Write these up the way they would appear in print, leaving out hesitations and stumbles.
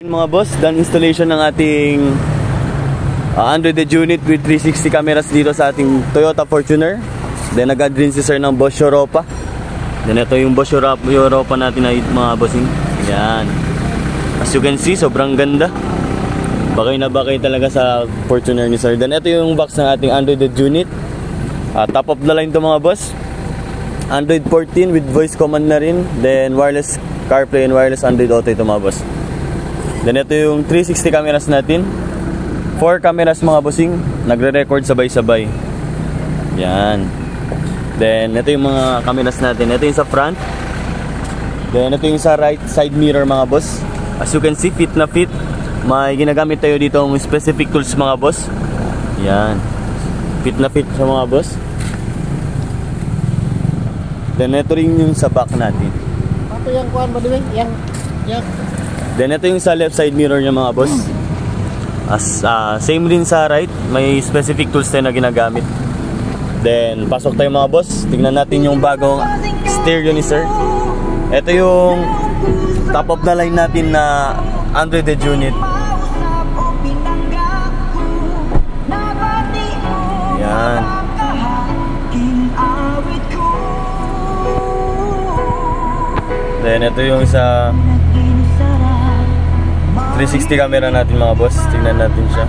Mga boss, done installation ng ating Android unit with 360 cameras dito sa ating Toyota Fortuner. Then nag-add rin si sir ng Bosch Europa. Then ito yung Bosch Europa natin na mga bossing. Yan. As you can see, sobrang ganda. Bagay na bagay talaga sa Fortuner ni sir. Then ito yung box ng ating Android unit. Top of the line to mga boss. Android 14 with voice command na rin. Then wireless CarPlay and wireless Android Auto ito mga boss. Then ito yung 360 cameras natin. 4 cameras mga bossing. Nagre-record sabay-sabay. Yan. Then ito yung mga cameras natin. Ito yung sa front. Then ito yung sa right side mirror mga boss. As you can see, fit na fit. May ginagamit tayo dito ng specific tools mga boss. Yan. Fit na fit sa mga boss. Then ito rin yung sa back natin. Ito yung kuhan mo din, yang. Then ito yung sa left side mirror niya mga boss. Same rin sa right, may specific tools tayo na ginagamit. Then pasok tayo mga boss. Tingnan natin yung bagong stereo ni sir. Ito yung top of the line natin na Android unit. Yan. Then ito yung sa 360 camera natin mga boss. Tingnan natin siya.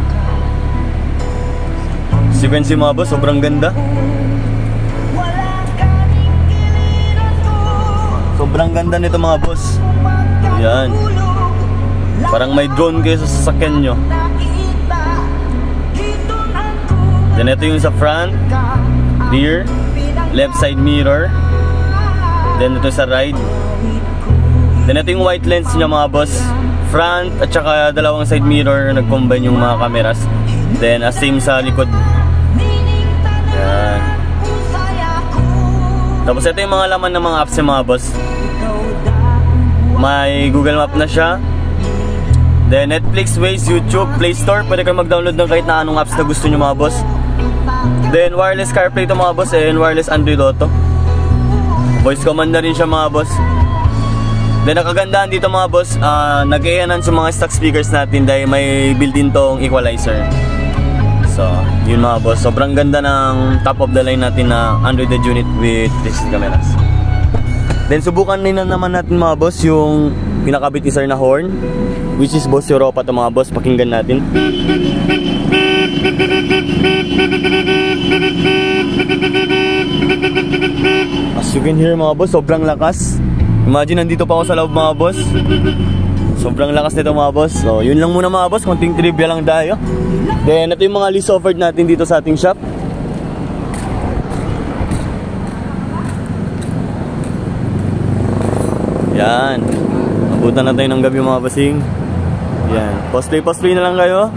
Sequence mga boss, sobrang ganda. Sobrang ganda nito mga boss. Yan. Parang may drone kayo sa sasakyan nyo. Then ito yung sa front, rear, left side mirror. Then ito sa right. Then ito yung white lens niya mga boss. Front at saka dalawang side mirror. Nag-combine yung mga cameras. Then same sa likod. Yan. Tapos ito yung mga laman ng mga apps niya mga boss. May Google Map na siya. Then Netflix, Waze, YouTube, Play Store. Pwede kayo mag-download ng kahit na anong apps na gusto nyo mga boss. Then wireless CarPlay ito mga boss. And wireless Android Auto. Voice command na rin siya mga boss. Then nakagandahan dito mga boss, nag-i-enhance sa mga stock speakers natin dahil may built-in tong equalizer. So, yun mga boss, sobrang ganda ng top of the line natin na Android unit with 360 cameras. Then subukan na naman natin mga boss yung pinakabit ni sir na horn, which is Bosch Europa to mga boss. Pakinggan natin. As you can hear mga boss, sobrang lakas. Imagine nandito pa ako sa loob mga boss. Sobrang lakas nito mga boss. So yun lang muna mga boss, konting trivia lang tayo. Then ito yung mga list offered natin dito sa ating shop. Yan. Abutan na tayo ng gabi mga bossing. Yan. Post-play na lang kayo.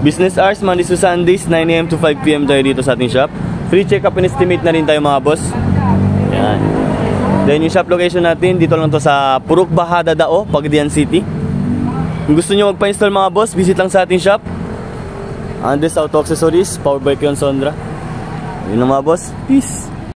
Business hours, Mondays to Sundays, 9 AM to 5 PM tayo dito sa ating shop. Free check-up and estimate na rin tayo mga boss. Yan. Then yung shop location natin, dito lang to sa Purok Bahada Dao, Pagadian City. Kung gusto nyo magpa-install mga boss, visit lang sa ating shop. Andes Auto Accessories, powered by Kion Sondra. Yun lang mga boss. Peace!